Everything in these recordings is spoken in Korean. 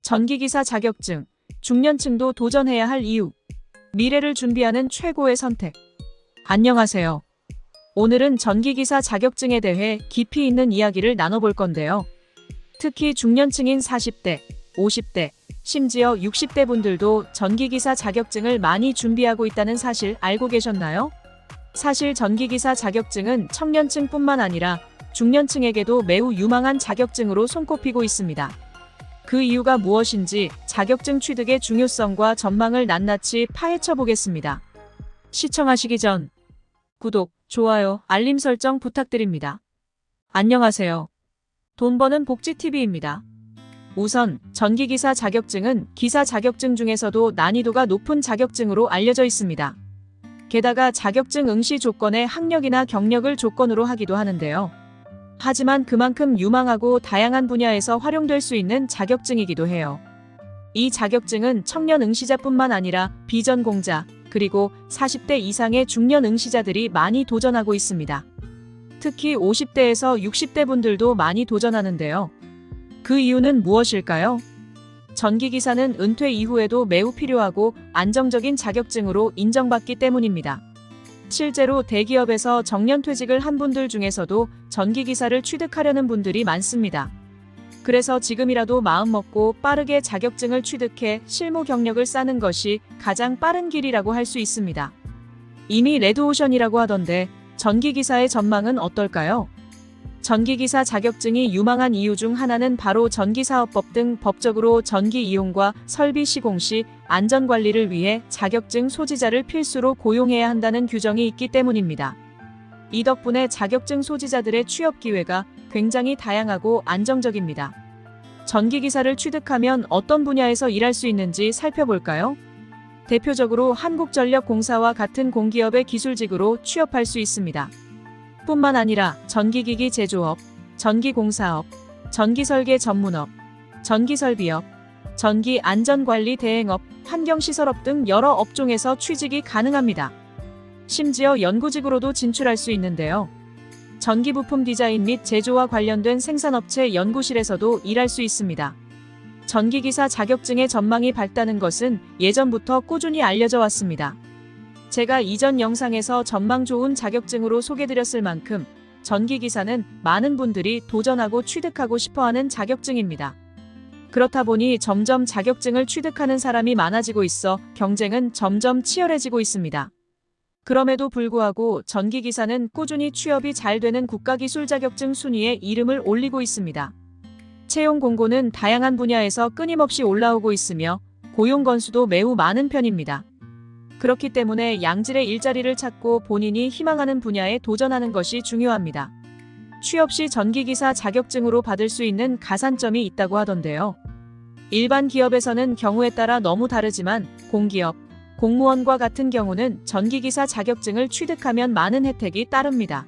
전기기사 자격증, 중년층도 도전해야 할 이유, 미래를 준비하는 최고의 선택. 안녕하세요. 오늘은 전기기사 자격증에 대해 깊이 있는 이야기를 나눠볼 건데요. 특히 중년층인 40대, 50대, 심지어 60대 분들도 전기기사 자격증을 많이 준비하고 있다는 사실 알고 계셨나요? 사실 전기기사 자격증은 청년층뿐만 아니라 중년층에게도 매우 유망한 자격증으로 손꼽히고 있습니다. 그 이유가 무엇인지 자격증 취득의 중요성과 전망을 낱낱이 파헤쳐 보겠습니다. 시청하시기 전 구독, 좋아요, 알림 설정 부탁드립니다. 안녕하세요. 돈 버는 복지TV입니다. 우선 전기기사 자격증은 기사 자격증 중에서도 난이도가 높은 자격증으로 알려져 있습니다. 게다가 자격증 응시 조건에 학력이나 경력을 조건으로 하기도 하는데요. 하지만 그만큼 유망하고 다양한 분야에서 활용될 수 있는 자격증이기도 해요. 이 자격증은 청년 응시자뿐만 아니라 비전공자, 그리고 40대 이상의 중년 응시자들이 많이 도전하고 있습니다. 특히 50대에서 60대 분들도 많이 도전하는데요. 그 이유는 무엇일까요? 전기기사는 은퇴 이후에도 매우 필요하고 안정적인 자격증으로 인정받기 때문입니다. 실제로 대기업에서 정년퇴직을 한 분들 중에서도 전기기사를 취득하려는 분들이 많습니다. 그래서 지금이라도 마음먹고 빠르게 자격증을 취득해 실무 경력을 쌓는 것이 가장 빠른 길이라고 할 수 있습니다. 이미 레드오션이라고 하던데 전기기사의 전망은 어떨까요? 전기기사 자격증이 유망한 이유 중 하나는 바로 전기사업법 등 법적으로 전기 이용과 설비 시공 시 안전관리를 위해 자격증 소지자를 필수로 고용해야 한다는 규정이 있기 때문입니다. 이 덕분에 자격증 소지자들의 취업 기회가 굉장히 다양하고 안정적입니다. 전기기사를 취득하면 어떤 분야에서 일할 수 있는지 살펴볼까요? 대표적으로 한국전력공사와 같은 공기업의 기술직으로 취업할 수 있습니다. 뿐만 아니라 전기기기 제조업, 전기공사업, 전기설계 전문업, 전기설비업, 전기안전관리 대행업, 환경시설업 등 여러 업종에서 취직이 가능합니다. 심지어 연구직으로도 진출할 수 있는데요. 전기부품 디자인 및 제조와 관련된 생산업체 연구실에서도 일할 수 있습니다. 전기기사 자격증의 전망이 밝다는 것은 예전부터 꾸준히 알려져 왔습니다. 제가 이전 영상에서 전망 좋은 자격증으로 소개드렸을 만큼 전기기사는 많은 분들이 도전하고 취득하고 싶어하는 자격증입니다. 그렇다 보니 점점 자격증을 취득하는 사람이 많아지고 있어 경쟁은 점점 치열해지고 있습니다. 그럼에도 불구하고 전기기사는 꾸준히 취업이 잘 되는 국가기술 자격증 순위에 이름을 올리고 있습니다. 채용 공고는 다양한 분야에서 끊임없이 올라오고 있으며 고용 건수도 매우 많은 편입니다. 그렇기 때문에 양질의 일자리를 찾고 본인이 희망하는 분야에 도전하는 것이 중요합니다. 취업 시 전기기사 자격증으로 받을 수 있는 가산점이 있다고 하던데요. 일반 기업에서는 경우에 따라 너무 다르지만 공기업, 공무원과 같은 경우는 전기기사 자격증을 취득하면 많은 혜택이 따릅니다.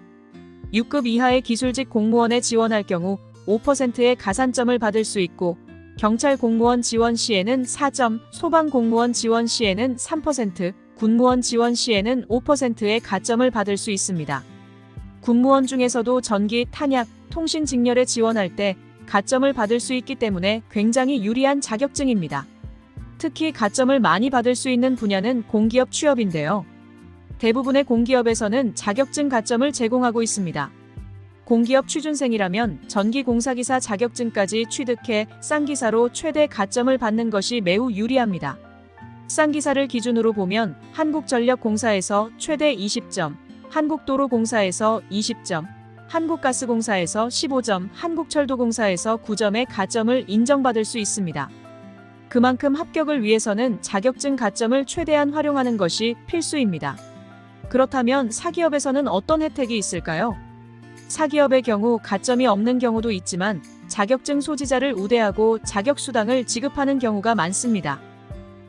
6급 이하의 기술직 공무원에 지원할 경우 5%의 가산점을 받을 수 있고 경찰 공무원 지원 시에는 4점, 소방 공무원 지원 시에는 3%, 군무원 지원 시에는 5%의 가점을 받을 수 있습니다. 군무원 중에서도 전기, 탄약, 통신 직렬에 지원할 때 가점을 받을 수 있기 때문에 굉장히 유리한 자격증입니다. 특히 가점을 많이 받을 수 있는 분야는 공기업 취업인데요. 대부분의 공기업에서는 자격증 가점을 제공하고 있습니다. 공기업 취준생이라면 전기공사기사 자격증까지 취득해 쌍기사로 최대 가점을 받는 것이 매우 유리합니다. 쌍기사를 기준으로 보면 한국전력공사에서 최대 20점, 한국도로공사에서 20점, 한국가스공사에서 15점, 한국철도공사에서 9점의 가점을 인정받을 수 있습니다. 그만큼 합격을 위해서는 자격증 가점을 최대한 활용하는 것이 필수입니다. 그렇다면 사기업에서는 어떤 혜택이 있을까요? 사기업의 경우 가점이 없는 경우도 있지만 자격증 소지자를 우대하고 자격수당을 지급하는 경우가 많습니다.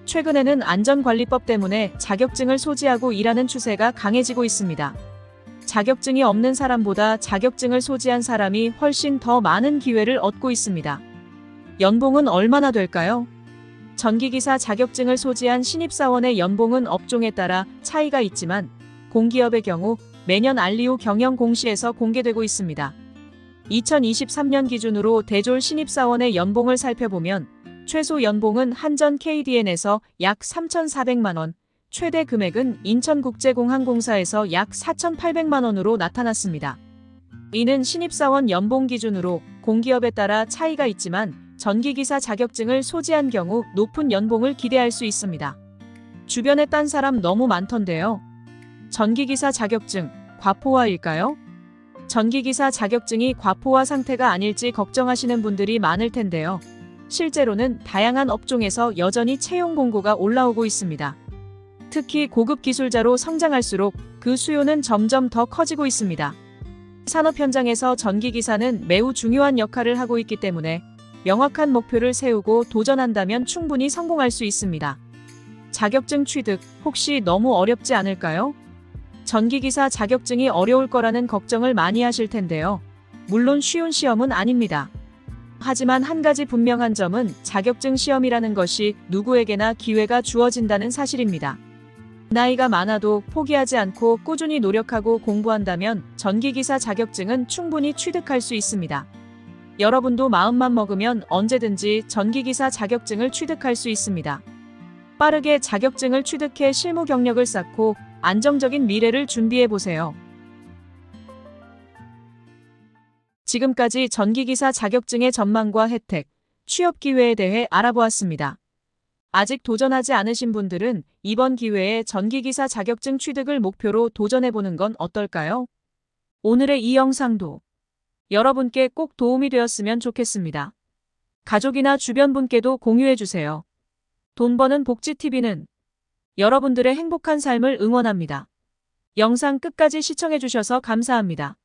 최근에는 안전관리법 때문에 자격증을 소지하고 일하는 추세가 강해지고 있습니다. 자격증이 없는 사람보다 자격증을 소지한 사람이 훨씬 더 많은 기회를 얻고 있습니다. 연봉은 얼마나 될까요? 전기기사 자격증을 소지한 신입사원의 연봉은 업종에 따라 차이가 있지만 공기업의 경우 매년 알리오 경영 공시에서 공개되고 있습니다. 2023년 기준으로 대졸 신입사원의 연봉을 살펴보면 최소 연봉은 한전 KDN에서 약 3,400만 원, 최대 금액은 인천국제공항공사에서 약 4,800만 원으로 나타났습니다. 이는 신입사원 연봉 기준으로 공기업에 따라 차이가 있지만 전기기사 자격증을 소지한 경우 높은 연봉을 기대할 수 있습니다. 주변에 딴 사람 너무 많던데요. 전기기사 자격증, 과포화일까요? 전기기사 자격증이 과포화 상태가 아닐지 걱정하시는 분들이 많을 텐데요. 실제로는 다양한 업종에서 여전히 채용 공고가 올라오고 있습니다. 특히 고급 기술자로 성장할수록 그 수요는 점점 더 커지고 있습니다. 산업 현장에서 전기기사는 매우 중요한 역할을 하고 있기 때문에 명확한 목표를 세우고 도전한다면 충분히 성공할 수 있습니다. 자격증 취득, 혹시 너무 어렵지 않을까요? 전기기사 자격증이 어려울 거라는 걱정을 많이 하실 텐데요. 물론 쉬운 시험은 아닙니다. 하지만 한 가지 분명한 점은 자격증 시험이라는 것이 누구에게나 기회가 주어진다는 사실입니다. 나이가 많아도 포기하지 않고 꾸준히 노력하고 공부한다면 전기기사 자격증은 충분히 취득할 수 있습니다. 여러분도 마음만 먹으면 언제든지 전기기사 자격증을 취득할 수 있습니다. 빠르게 자격증을 취득해 실무 경력을 쌓고 안정적인 미래를 준비해보세요. 지금까지 전기기사 자격증의 전망과 혜택, 취업 기회에 대해 알아보았습니다. 아직 도전하지 않으신 분들은 이번 기회에 전기기사 자격증 취득을 목표로 도전해보는 건 어떨까요? 오늘의 이 영상도 여러분께 꼭 도움이 되었으면 좋겠습니다. 가족이나 주변 분께도 공유해주세요. 돈 버는 복지TV는 여러분들의 행복한 삶을 응원합니다. 영상 끝까지 시청해주셔서 감사합니다.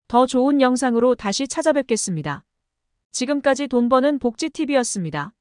더 좋은 영상으로 다시 찾아뵙겠습니다. 지금까지 돈 버는 복지TV였습니다.